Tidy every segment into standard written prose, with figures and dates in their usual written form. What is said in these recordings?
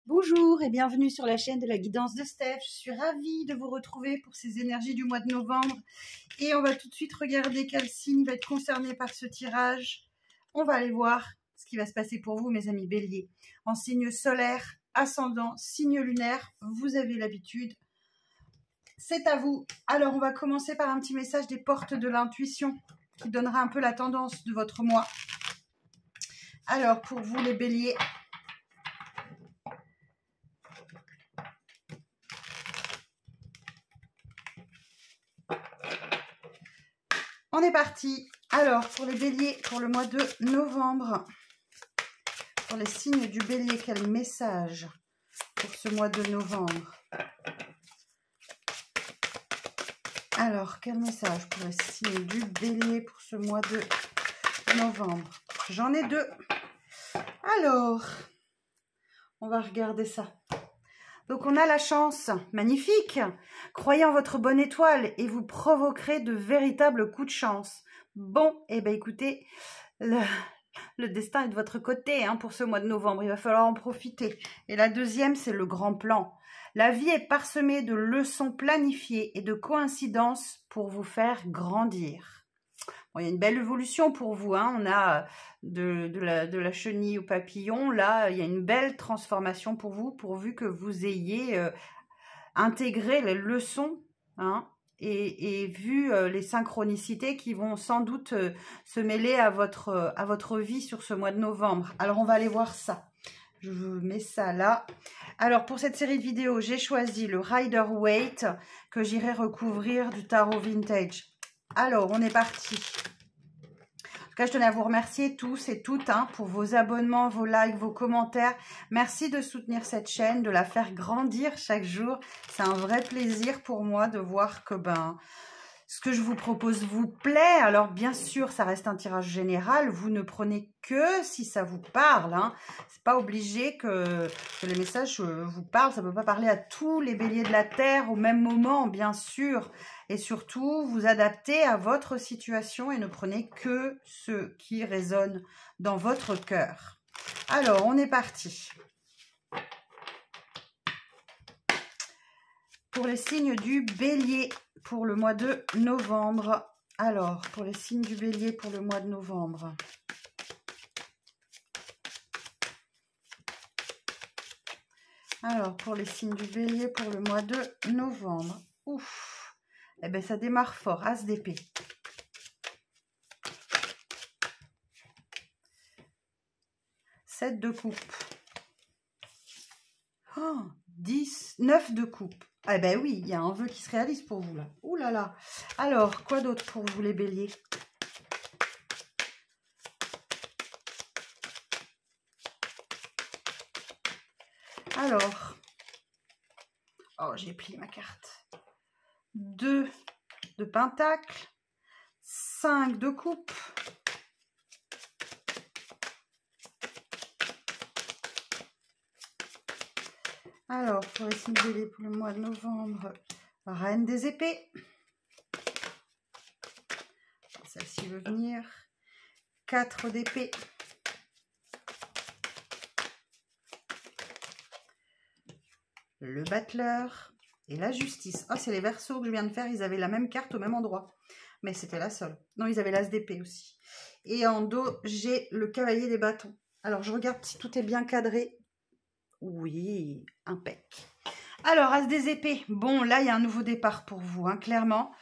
Bonjour et bienvenue sur la chaîne de la guidance de Steph. Je suis ravie de vous retrouver pour ces énergies du mois de novembre. Et on va tout de suite regarder quel signe va être concerné par ce tirage. On va aller voir ce qui va se passer pour vous, mes amis béliers. En signe solaire, ascendant, signe lunaire, vous avez l'habitude. C'est à vous. Alors, on va commencer par un petit message des portes de l'intuition qui donnera un peu la tendance de votre mois. Alors, pour vous les béliers, on est parti. Alors, pour les béliers, pour le mois de novembre, pour les signes du bélier, quel message pour ce mois de novembre? Alors, quel message pour les signes du bélier pour ce mois de novembre? J'en ai deux. Alors, on va regarder ça. Donc, on a la chance, magnifique. Croyez en votre bonne étoile et vous provoquerez de véritables coups de chance. Bon, eh bien, écoutez, le destin est de votre côté pour ce mois de novembre. Il va falloir en profiter. Et la deuxième, c'est le grand plan. La vie est parsemée de leçons planifiées et de coïncidences pour vous faire grandir. Bon, il y a une belle évolution pour vous. On a de la chenille au papillon. Là, il y a une belle transformation pour vous, pourvu que vous ayez intégré les leçons et vu les synchronicités qui vont sans doute se mêler à votre vie sur ce mois de novembre. Alors, on va aller voir ça. Je vous mets ça là. Alors, pour cette série de vidéos, j'ai choisi le Rider-Waite que j'irai recouvrir du tarot vintage. Alors, on est parti. En tout cas, je tenais à vous remercier tous et toutes pour vos abonnements, vos likes, vos commentaires. Merci de soutenir cette chaîne, de la faire grandir chaque jour. C'est un vrai plaisir pour moi de voir que ce que je vous propose vous plaît. Alors, bien sûr, ça reste un tirage général. Vous ne prenez que si ça vous parle. C'est pas obligé que les messages vous parlent. Ça ne peut pas parler à tous les béliers de la Terre au même moment, bien sûr. Et surtout, vous adaptez à votre situation et ne prenez que ce qui résonne dans votre cœur. Alors, on est parti. Pour les signes du bélier, pour le mois de novembre. Alors, pour les signes du bélier, pour le mois de novembre. Alors, pour les signes du bélier, pour le mois de novembre. Ouf! Eh bien, ça démarre fort. As d'épée. Sept de coupe. Oh, 10, 9 de coupe. Eh bien oui, il y a un vœu qui se réalise pour vous là. Ouh là là. Alors, quoi d'autre pour vous les béliers? Alors, oh, j'ai plié ma carte. 2 de pentacle, 5 de coupe, alors pour les signes béliers pour le mois de novembre, reine des épées, celle-ci veut venir, 4 d'épée, le battleur et la justice. Oh, c'est les Verseaux que je viens de faire, ils avaient la même carte au même endroit, mais c'était la seule. Non, ils avaient l'as d'épée aussi. Et en dos, j'ai le cavalier des bâtons. Alors, je regarde si tout est bien cadré. Oui, impec. Alors, as des épées. Bon, là, il y a un nouveau départ pour vous, clairement.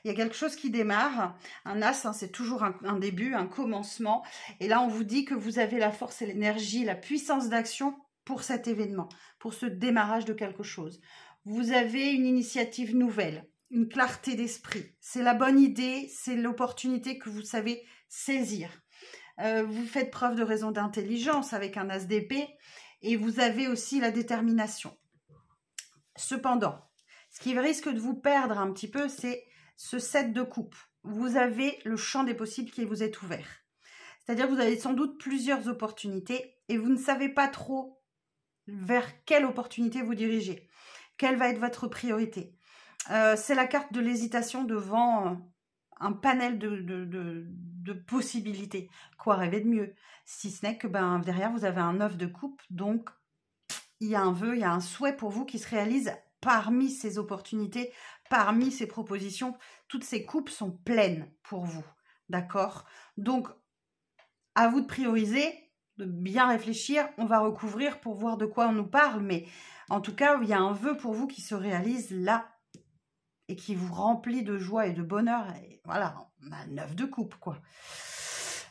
Il y a quelque chose qui démarre. Un as, c'est toujours un début, un commencement. Et là, on vous dit que vous avez la force et l'énergie, la puissance d'action pour cet événement, pour ce démarrage de quelque chose. Vous avez une initiative nouvelle, une clarté d'esprit. C'est la bonne idée, c'est l'opportunité que vous savez saisir. Vous faites preuve de raison d'intelligence avec un as d'épée et vous avez aussi la détermination. Cependant, ce qui risque de vous perdre un petit peu, c'est ce 7 de coupe. Vous avez le champ des possibles qui vous est ouvert. C'est-à-dire que vous avez sans doute plusieurs opportunités et vous ne savez pas trop vers quelle opportunité vous dirigez. Quelle va être votre priorité? C'est la carte de l'hésitation devant un panel de possibilités. Quoi rêver de mieux? Si ce n'est que derrière, vous avez un 9 de coupe, donc il y a un vœu, il y a un souhait pour vous qui se réalise parmi ces opportunités, parmi ces propositions. Toutes ces coupes sont pleines pour vous, d'accord? Donc, à vous de prioriser, de bien réfléchir. On va recouvrir pour voir de quoi on nous parle, mais en tout cas, il y a un vœu pour vous qui se réalise là et qui vous remplit de joie et de bonheur. Et voilà, on a 9 de coupe, quoi.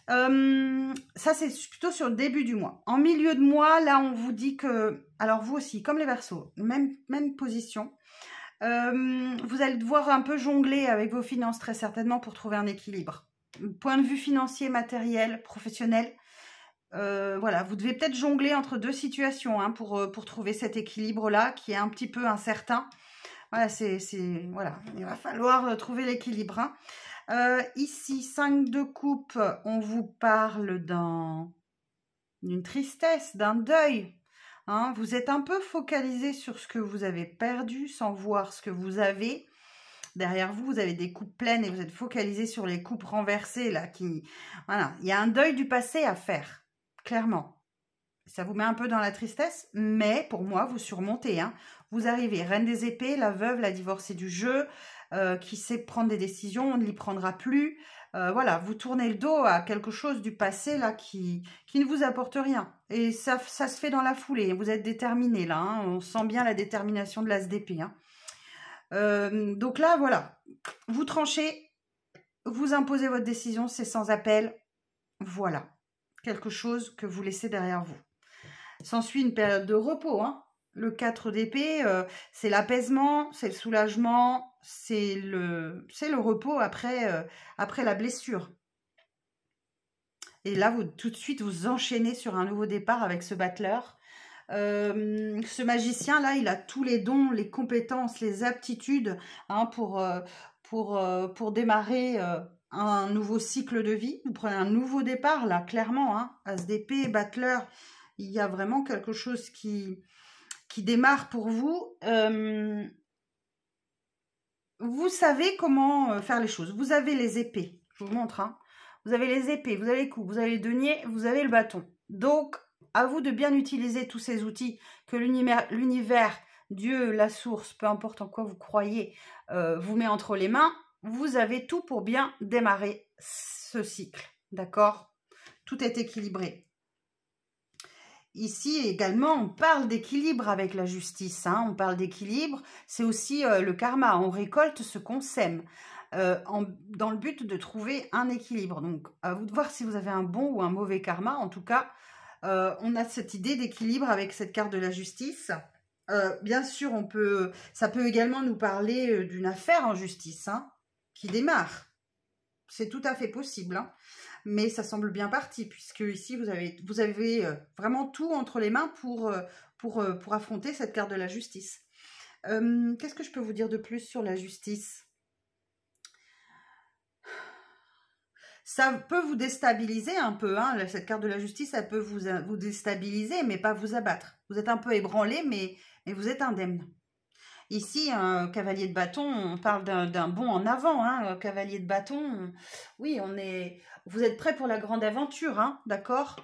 Ça, c'est plutôt sur le début du mois. En milieu de mois, là, on vous dit que... Alors, vous aussi, comme les Verseaux, même position. Vous allez devoir un peu jongler avec vos finances, très certainement, pour trouver un équilibre. Point de vue financier, matériel, professionnel. Voilà, vous devez peut-être jongler entre deux situations hein, pour trouver cet équilibre-là, qui est un petit peu incertain. Voilà, voilà, il va falloir trouver l'équilibre. Hein. Ici, 5 de coupe, on vous parle d'une tristesse, d'un deuil. Hein. Vous êtes un peu focalisé sur ce que vous avez perdu sans voir ce que vous avez. Derrière vous, vous avez des coupes pleines et vous êtes focalisé sur les coupes renversées. Là, voilà. Il y a un deuil du passé à faire, clairement. Ça vous met un peu dans la tristesse, mais pour moi, vous surmontez. Hein. Vous arrivez, Reine des épées, la veuve, la divorcée du jeu, qui sait prendre des décisions, on ne l'y prendra plus. Voilà, vous tournez le dos à quelque chose du passé là qui ne vous apporte rien. Et ça se fait dans la foulée. Vous êtes déterminé là. Hein. On sent bien la détermination de l'as d'épée. Hein. Donc là, voilà. Vous tranchez, vous imposez votre décision, c'est sans appel. Voilà. Quelque chose que vous laissez derrière vous. S'ensuit une période de repos. Hein. Le 4 d'épée, c'est l'apaisement, c'est le soulagement, c'est le repos après la blessure. Et là, tout de suite, vous enchaînez sur un nouveau départ avec ce battleur. Ce magicien-là, il a tous les dons, les compétences, les aptitudes hein, pour démarrer un nouveau cycle de vie. Vous prenez un nouveau départ, là, clairement. Hein, As d'épée, battleur, il y a vraiment quelque chose qui démarre pour vous. Vous savez comment faire les choses. Vous avez les épées. Je vous montre. Hein. Vous avez les épées, vous avez les coups, vous avez les deniers, vous avez le bâton. Donc, à vous de bien utiliser tous ces outils que l'univers, Dieu, la source, peu importe en quoi vous croyez, vous met entre les mains. Vous avez tout pour bien démarrer ce cycle. D'accord? Tout est équilibré. Ici également, on parle d'équilibre avec la justice. Hein. On parle d'équilibre, c'est aussi le karma. On récolte ce qu'on sème dans le but de trouver un équilibre. Donc, à vous de voir si vous avez un bon ou un mauvais karma. En tout cas, on a cette idée d'équilibre avec cette carte de la justice. Bien sûr, ça peut également nous parler d'une affaire en justice hein, qui démarre. C'est tout à fait possible. Hein. Mais ça semble bien parti, puisque ici, vous avez vraiment tout entre les mains pour affronter cette carte de la justice. Qu'est-ce que je peux vous dire de plus sur la justice? Ça peut vous déstabiliser un peu. Hein. Cette carte de la justice, elle peut vous déstabiliser, mais pas vous abattre. Vous êtes un peu ébranlé, mais vous êtes indemne. Ici, un cavalier de bâton, on parle d'un bond en avant. Hein, cavalier de bâton, oui, vous êtes prêt pour la grande aventure, hein, d'accord?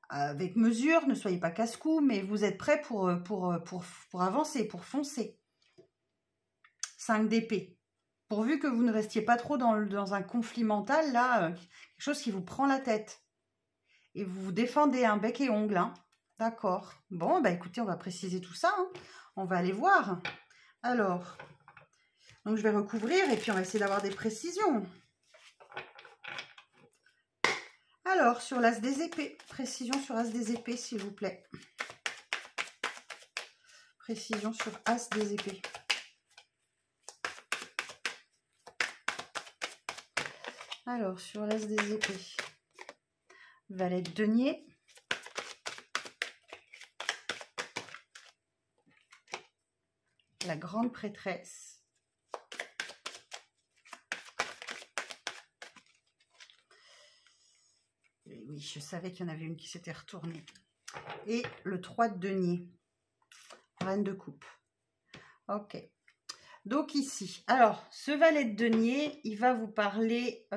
Avec mesure, ne soyez pas casse-cou, mais vous êtes prêt pour avancer, pour foncer. 5 d'épée. Pourvu que vous ne restiez pas trop dans un conflit mental, là, quelque chose qui vous prend la tête. Et vous vous défendez un bec et ongle, hein, d'accord? Bon, bah écoutez, on va préciser tout ça. Hein. On va aller voir. Alors, donc je vais recouvrir et puis on va essayer d'avoir des précisions. Alors, sur l'as des épées, précision sur as des épées, s'il vous plaît. Précision sur as des épées. Alors, sur l'as des épées, valet de denier. La grande prêtresse. Et oui, je savais qu'il y en avait une qui s'était retournée. Et le 3 de denier. Reine de coupe. Ok. Donc ici, alors, ce valet de denier, il va vous parler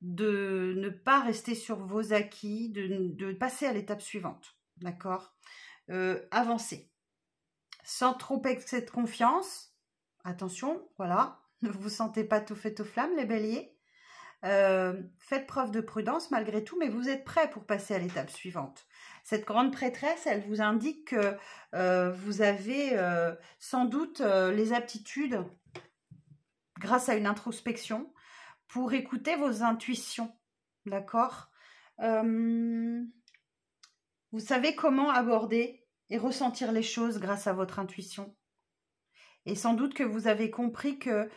de ne pas rester sur vos acquis, de passer à l'étape suivante. D'accord ? avancer. Sans trop excès de confiance. Attention, voilà. Ne vous sentez pas tout fait aux flammes, les béliers. Faites preuve de prudence malgré tout, mais vous êtes prêts pour passer à l'étape suivante. Cette grande prêtresse, elle vous indique que vous avez sans doute les aptitudes, grâce à une introspection, pour écouter vos intuitions, d'accord? Vous savez comment aborder et ressentir les choses grâce à votre intuition. Et sans doute que vous avez compris que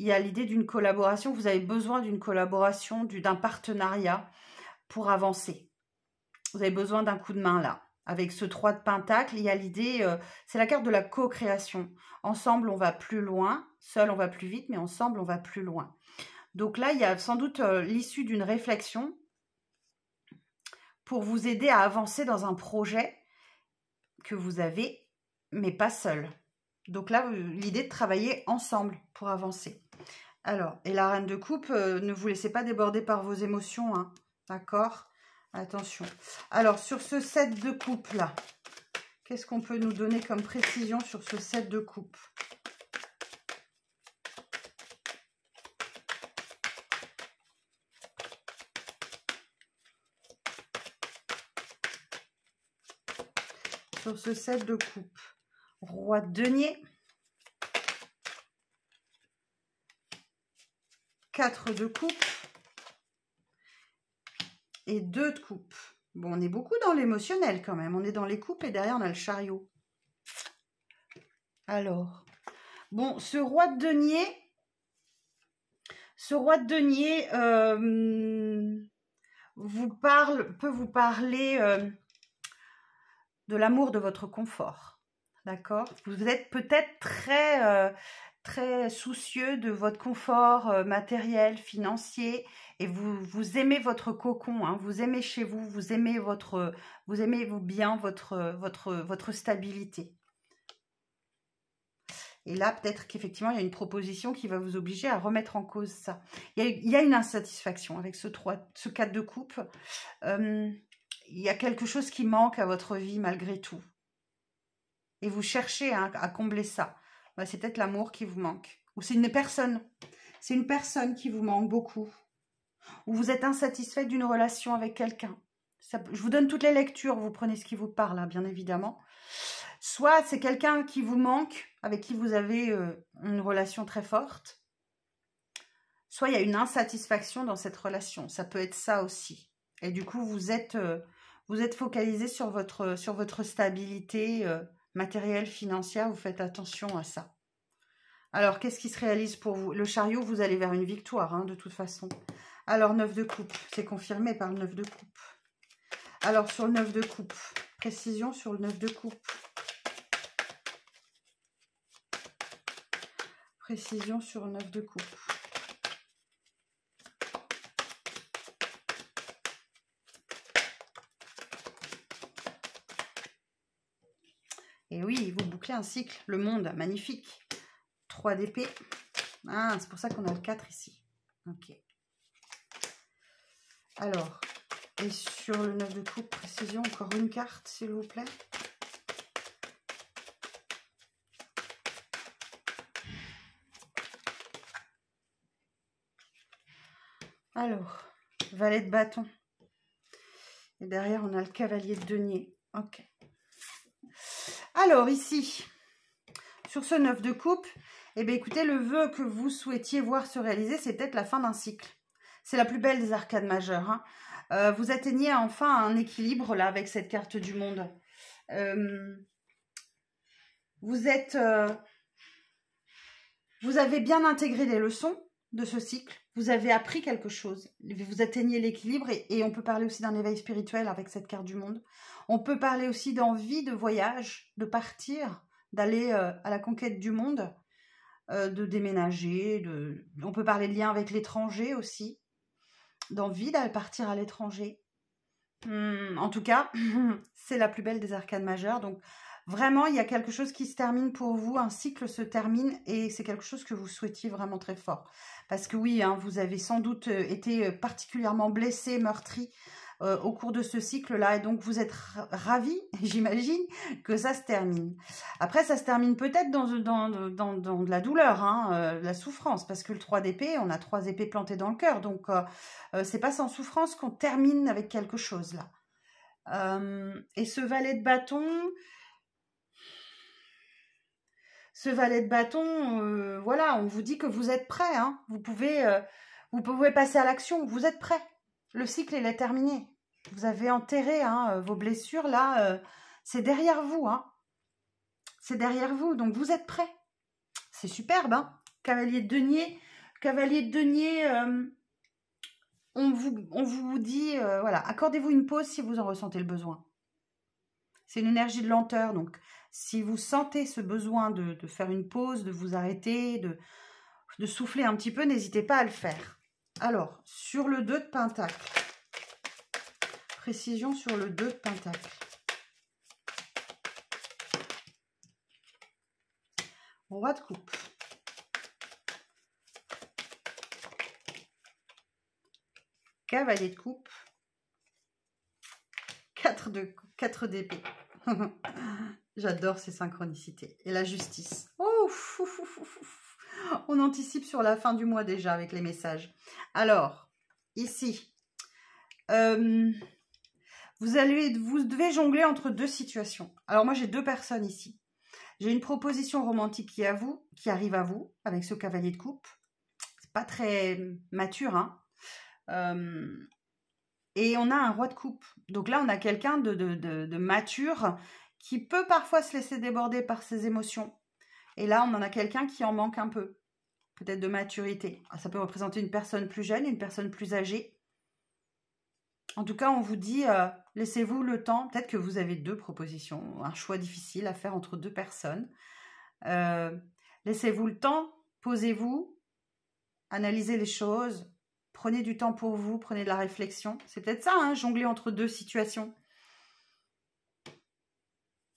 il y a l'idée d'une collaboration, vous avez besoin d'une collaboration, d'un partenariat pour avancer. Vous avez besoin d'un coup de main là. Avec ce 3 de Pentacle, il y a l'idée, c'est la carte de la co-création. Ensemble, on va plus loin. Seul, on va plus vite, mais ensemble, on va plus loin. Donc là, il y a sans doute l'issue d'une réflexion pour vous aider à avancer dans un projet que vous avez, mais pas seul. Donc là, l'idée de travailler ensemble pour avancer. Alors, et la reine de coupe, ne vous laissez pas déborder par vos émotions, hein, d'accord? Attention. Alors, sur ce 7 de coupe là, qu'est-ce qu'on peut nous donner comme précision sur ce 7 de coupe? Sur ce 7 de coupe, roi de denier, 4 de coupe et 2 de coupe. Bon, on est beaucoup dans l'émotionnel quand même. On est dans les coupes et derrière, on a le chariot. Alors, bon, ce roi de denier peut vous parler de l'amour de votre confort. D'accord? Vous êtes peut-être très soucieux de votre confort matériel, financier, et vous aimez votre cocon, hein, vous aimez chez vous, vous aimez bien votre stabilité. Et là, peut-être qu'effectivement, il y a une proposition qui va vous obliger à remettre en cause ça. Il y a une insatisfaction avec ce 4 de coupe. Il y a quelque chose qui manque à votre vie malgré tout. Et vous cherchez à combler ça. Ben, c'est peut-être l'amour qui vous manque. Ou c'est une personne. C'est une personne qui vous manque beaucoup. Ou vous êtes insatisfait d'une relation avec quelqu'un. Je vous donne toutes les lectures, vous prenez ce qui vous parle, hein, bien évidemment. Soit c'est quelqu'un qui vous manque, avec qui vous avez une relation très forte. Soit il y a une insatisfaction dans cette relation. Ça peut être ça aussi. Et du coup, vous êtes focalisé sur votre stabilité matérielle, financière. Vous faites attention à ça. Alors, qu'est-ce qui se réalise pour vous? Le chariot, vous allez vers une victoire, hein, de toute façon. Alors, 9 de coupe, c'est confirmé par le 9 de coupe. Alors, sur le 9 de coupe, précision sur le 9 de coupe. Précision sur le 9 de coupe. Et oui, vous bouclez un cycle, le monde, magnifique. 3 d'épée. Ah, c'est pour ça qu'on a le 4 ici. Ok. Alors, et sur le 9 de coupe, précision, encore une carte, s'il vous plaît. Alors, valet de bâton. Et derrière, on a le cavalier de denier. Ok. Alors, ici, sur ce 9 de coupe, eh bien, écoutez, le vœu que vous souhaitiez voir se réaliser, c'est peut-être la fin d'un cycle. C'est la plus belle des arcades majeures. Hein. Vous atteignez enfin un équilibre, là, avec cette carte du monde. Vous avez bien intégré les leçons de ce cycle. Vous avez appris quelque chose. Vous atteignez l'équilibre et on peut parler aussi d'un éveil spirituel avec cette carte du monde. On peut parler aussi d'envie de voyage, de partir, d'aller à la conquête du monde, de déménager. On peut parler de lien avec l'étranger aussi, d'envie d'aller partir à l'étranger. En tout cas, c'est la plus belle des arcades majeures. Donc, vraiment, il y a quelque chose qui se termine pour vous. Un cycle se termine et c'est quelque chose que vous souhaitiez vraiment très fort. Parce que oui, hein, vous avez sans doute été particulièrement blessé, meurtri au cours de ce cycle-là. Et donc, vous êtes ravis, j'imagine, que ça se termine. Après, ça se termine peut-être dans de la douleur, hein, de la souffrance, parce que le 3 d'épée, on a 3 épées plantées dans le cœur. Donc, c'est pas sans souffrance qu'on termine avec quelque chose, là. Et ce valet de bâton... voilà, on vous dit que vous êtes prêt, hein. Vous pouvez passer à l'action, vous êtes prêt. Le cycle, il est terminé. Vous avez enterré hein, vos blessures, là, c'est derrière vous, hein. C'est derrière vous, donc vous êtes prêt. C'est superbe, hein. Cavalier de denier, on vous dit, voilà, accordez-vous une pause si vous en ressentez le besoin. C'est une énergie de lenteur, donc si vous sentez ce besoin de faire une pause, de vous arrêter, de souffler un petit peu, n'hésitez pas à le faire. Alors, sur le 2 de pentacle, précision sur le 2 de pentacle. Roi de coupe. Cavalier de coupe. 4 d'épée. J'adore ces synchronicités. Et la justice. Oh, on anticipe sur la fin du mois déjà avec les messages. Alors, ici, vous devez jongler entre 2 situations. Alors moi, j'ai 2 personnes ici. J'ai une proposition romantique qui arrive à vous, avec ce cavalier de coupe. C'est pas très mature, hein. Et on a un roi de coupe. Donc là, on a quelqu'un de mature qui peut parfois se laisser déborder par ses émotions. Et là, on en a quelqu'un qui en manque un peu. Peut-être de maturité. Ça peut représenter une personne plus jeune, une personne plus âgée. En tout cas, on vous dit, laissez-vous le temps. Peut-être que vous avez 2 propositions, un choix difficile à faire entre 2 personnes. Laissez-vous le temps, posez-vous, analysez les choses. Prenez du temps pour vous, prenez de la réflexion. C'est peut-être ça, hein, jongler entre 2 situations.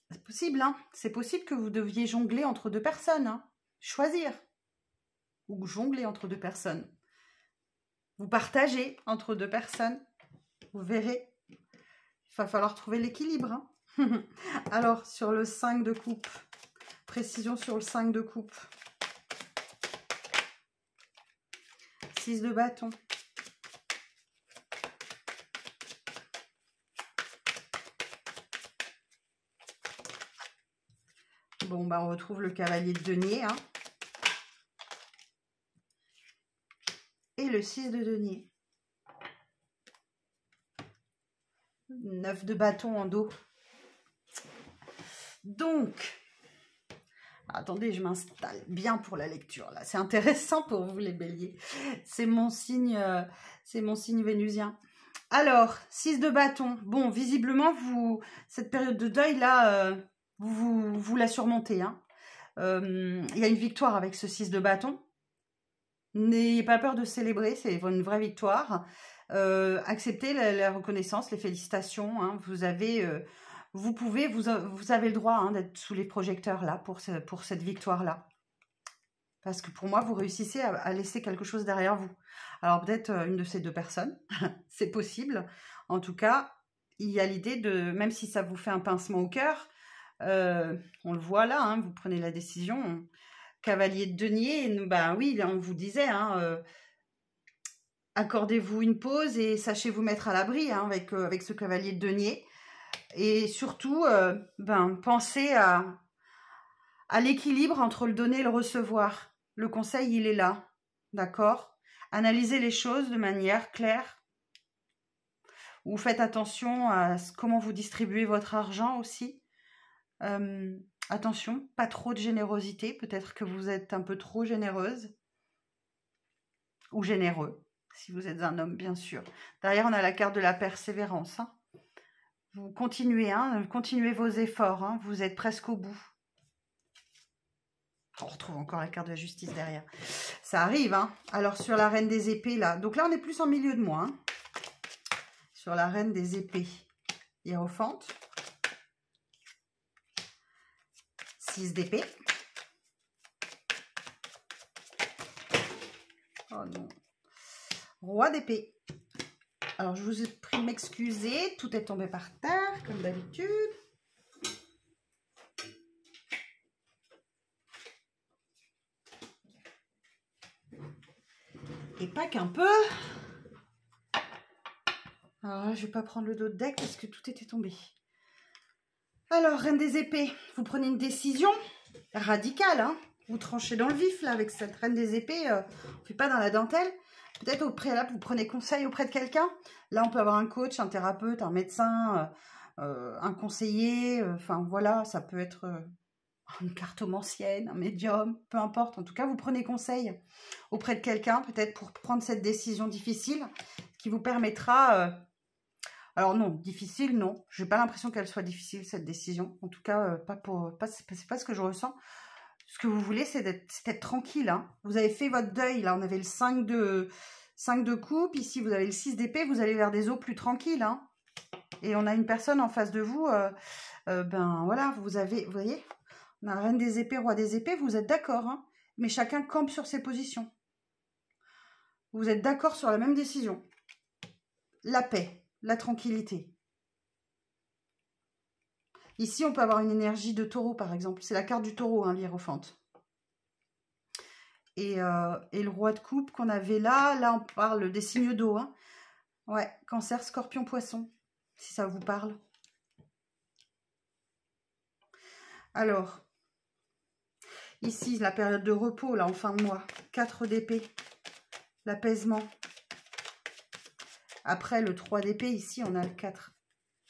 C'est possible, hein. C'est possible que vous deviez jongler entre 2 personnes. Hein. Choisir. Ou jongler entre 2 personnes. Vous partagez entre 2 personnes. Vous verrez. Il va falloir trouver l'équilibre. Hein. Alors, sur le 5 de coupe. Précision sur le 5 de coupe. 6 de bâton. Bon, bah, on retrouve le cavalier de denier. Hein. Et le 6 de denier. 9 de bâton en dos. Donc, attendez, je m'installe bien pour la lecture. Là, c'est intéressant pour vous, les béliers. C'est mon signe vénusien. Alors, 6 de bâton. Bon, visiblement, cette période de deuil, là... Vous la surmontez. Hein. Il y a une victoire avec ce 6 de bâton. N'ayez pas peur de célébrer, c'est une vraie victoire. Acceptez la reconnaissance, les félicitations. Hein. Vous avez le droit hein, d'être sous les projecteurs là pour cette victoire-là. Parce que pour moi, vous réussissez à laisser quelque chose derrière vous. Alors peut-être une de ces 2 personnes, c'est possible. En tout cas, il y a l'idée de, même si ça vous fait un pincement au cœur, on le voit là, hein, vous prenez la décision. Cavalier de denier, ben oui, on vous disait, hein, accordez-vous une pause et sachez vous mettre à l'abri hein, avec ce cavalier de denier. Et surtout, pensez à l'équilibre entre le donner et le recevoir. Le conseil, il est là, d'accord? Analysez les choses de manière claire. Ou faites attention à comment vous distribuez votre argent aussi. Attention, pas trop de générosité. Peut-être que vous êtes un peu trop généreuse. Ou généreux, si vous êtes un homme, bien sûr. Derrière, on a la carte de la persévérance. Hein. Vous continuez, hein, continuez vos efforts. Hein, vous êtes presque au bout. On retrouve encore la carte de la justice derrière. Ça arrive. Hein. Alors, sur la reine des épées, là. Donc là, on est plus en milieu de moi. Hein. Sur la reine des épées. Hiérophante. 6 d'épée. Oh non. Roi d'épée. Alors, je vous ai pris de m'excuser. Tout est tombé par terre, comme d'habitude. Et pas qu'un peu. Alors là, je vais pas prendre le dos de deck parce que tout était tombé. Alors, Reine des épées, vous prenez une décision radicale, hein. Vous tranchez dans le vif, là, avec cette Reine des épées. On ne fait pas dans la dentelle. Peut-être au préalable, vous prenez conseil auprès de quelqu'un. Là, on peut avoir un coach, un thérapeute, un médecin, un conseiller. Enfin, voilà, ça peut être une cartomancienne, un médium, peu importe. En tout cas, vous prenez conseil auprès de quelqu'un, peut-être pour prendre cette décision difficile, qui vous permettra... alors non, difficile, non. Je n'ai pas l'impression qu'elle soit difficile, cette décision. En tout cas, c'est pas ce que je ressens. Ce que vous voulez, c'est d'être tranquille. Hein. Vous avez fait votre deuil. Là, on avait le 5 de coupe. Ici, vous avez le 6 d'épée. Vous allez vers des eaux plus tranquilles. Hein. Et on a une personne en face de vous. Ben voilà, vous voyez, on a la Reine des épées, Roi des épées. Vous êtes d'accord. Hein, mais chacun campe sur ses positions. Vous êtes d'accord sur la même décision. La paix, la tranquillité. Ici, on peut avoir une énergie de taureau, par exemple. C'est la carte du taureau, hein, l'hiérophante. Et le roi de coupe qu'on avait là, on parle des signes d'eau. Hein. Ouais, cancer, scorpion, poisson, si ça vous parle. Alors, ici, la période de repos, là, en fin de mois. 4 d'épée, l'apaisement. Après, le 3 d'épée, ici, on a le 4.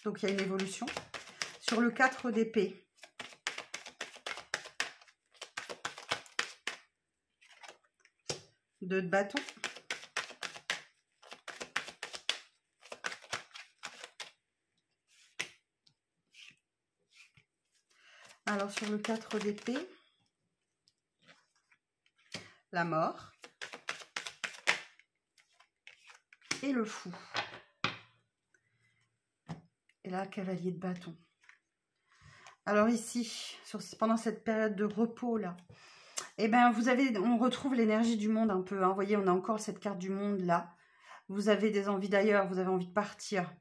Donc, il y a une évolution. Sur le 4 d'épée, de bâton. Alors, sur le 4 d'épée, la mort et le fou. Et là, cavalier de bâton. Alors ici, pendant cette période de repos là, eh ben on retrouve l'énergie du monde un peu. Hein. Vous voyez, on a encore cette carte du monde là. Vous avez des envies d'ailleurs, vous avez envie de partir.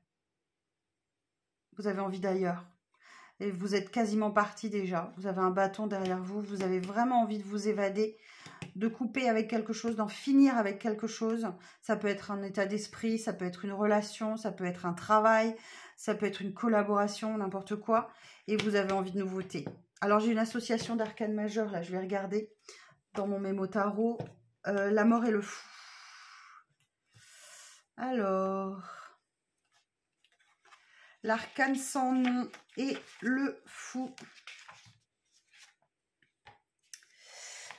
Vous avez envie d'ailleurs. Et vous êtes quasiment parti déjà. Vous avez un bâton derrière vous. Vous avez vraiment envie de vous évader, de couper avec quelque chose, d'en finir avec quelque chose. Ça peut être un état d'esprit, ça peut être une relation, ça peut être un travail, ça peut être une collaboration, n'importe quoi. Et vous avez envie de nouveautés. Alors, j'ai une association d'arcanes majeures. Là, je vais regarder dans mon mémo tarot. La mort et le fou. Alors... l'arcane sans nom et le fou.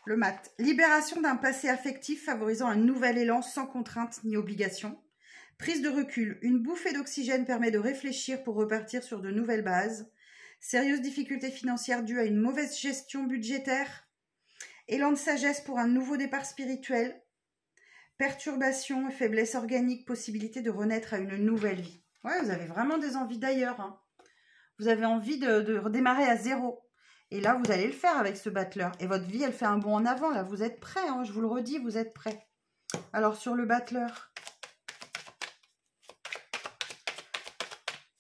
Le mat. Libération d'un passé affectif favorisant un nouvel élan sans contrainte ni obligation. Prise de recul. Une bouffée d'oxygène permet de réfléchir pour repartir sur de nouvelles bases. Sérieuse difficulté financière due à une mauvaise gestion budgétaire. Élan de sagesse pour un nouveau départ spirituel. Perturbation et faiblesse organique. Possibilité de renaître à une nouvelle vie. Ouais, vous avez vraiment des envies d'ailleurs. Hein. Vous avez envie de redémarrer à zéro. Et là, vous allez le faire avec ce battleur. Et votre vie, elle fait un bond en avant. Là, vous êtes prêts. Hein, je vous le redis, vous êtes prêts. Alors, sur le battleur.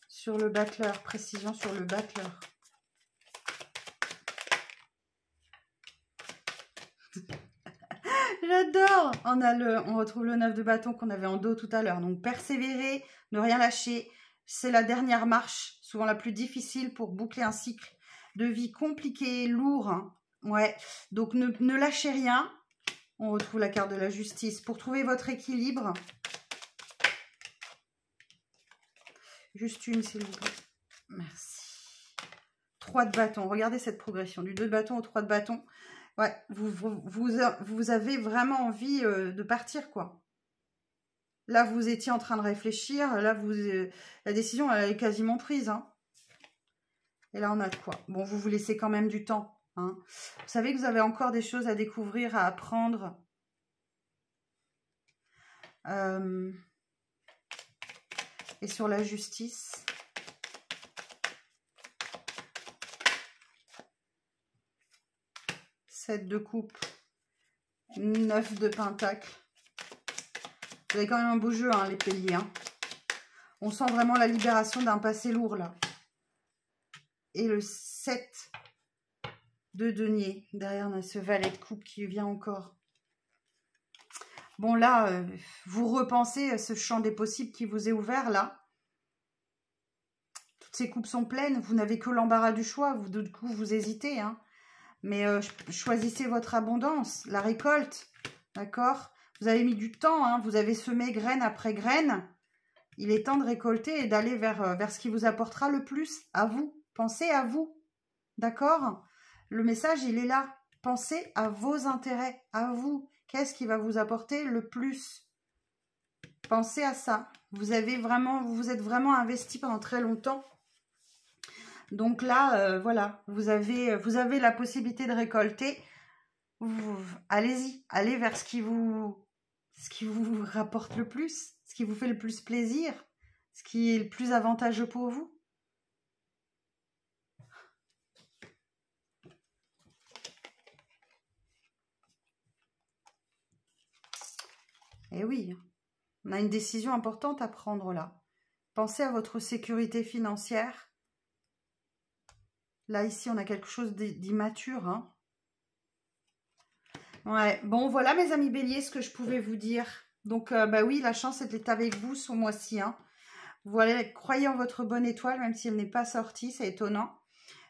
Sur le battleur. Précision sur le battleur. J'adore. On retrouve le 9 de bâton qu'on avait en dos tout à l'heure. Donc, persévérer, ne rien lâcher. C'est la dernière marche, souvent la plus difficile pour boucler un cycle de vie compliqué, lourd. Hein. Ouais. Donc, ne lâchez rien. On retrouve la carte de la justice. Pour trouver votre équilibre. Juste une, s'il vous plaît. Merci. 3 de bâton. Regardez cette progression. Du 2 de bâton au 3 de bâton. Ouais, vous avez vraiment envie de partir, quoi. Là, vous étiez en train de réfléchir. Là, la décision, elle est quasiment prise. Hein. Et là, on a de quoi. Bon, vous laissez quand même du temps. Hein. Vous savez que vous avez encore des choses à découvrir, à apprendre. Et sur la justice... 7 de coupe, 9 de pentacle. Vous avez quand même un beau jeu, hein, les béliers. Hein. On sent vraiment la libération d'un passé lourd, là. Et le 7 de denier. Derrière, on a ce valet de coupe qui vient encore. Bon, là, vous repensez ce champ des possibles qui vous est ouvert, là. Toutes ces coupes sont pleines. Vous n'avez que l'embarras du choix. Vous, du coup, vous hésitez, hein. Mais choisissez votre abondance, la récolte, d'accord? Vous avez mis du temps, hein. Vous avez semé graine après graine. Il est temps de récolter et d'aller vers ce qui vous apportera le plus à vous. Pensez à vous, d'accord? Le message, il est là. Pensez à vos intérêts, à vous. Qu'est-ce qui va vous apporter le plus? Pensez à ça. Vous êtes vraiment investi pendant très longtemps. Donc là, voilà, vous avez la possibilité de récolter. Allez-y, allez vers ce qui vous rapporte le plus, ce qui vous fait le plus plaisir, ce qui est le plus avantageux pour vous. Et oui, on a une décision importante à prendre là. Pensez à votre sécurité financière. Là, ici, on a quelque chose d'immature, hein. Ouais, bon, voilà, mes amis béliers, ce que je pouvais vous dire. Donc, bah oui, la chance est avec vous ce mois-ci, hein. Voilà, croyez en votre bonne étoile, même si elle n'est pas sortie, c'est étonnant.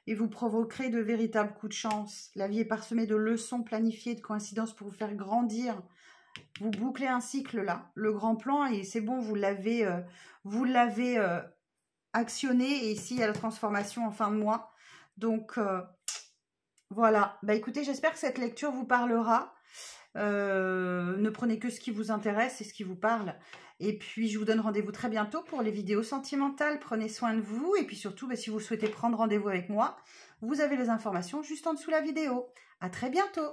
Et vous provoquerez de véritables coups de chance. La vie est parsemée de leçons planifiées, de coïncidences pour vous faire grandir. Vous bouclez un cycle là, le grand plan, et c'est bon, vous l'avez actionné. Et ici, il y a la transformation en fin de mois. Donc, voilà. Bah écoutez, j'espère que cette lecture vous parlera. Ne prenez que ce qui vous intéresse et ce qui vous parle. Et puis, je vous donne rendez-vous très bientôt pour les vidéos sentimentales. Prenez soin de vous. Et puis surtout, bah, si vous souhaitez prendre rendez-vous avec moi, vous avez les informations juste en dessous de la vidéo. À très bientôt.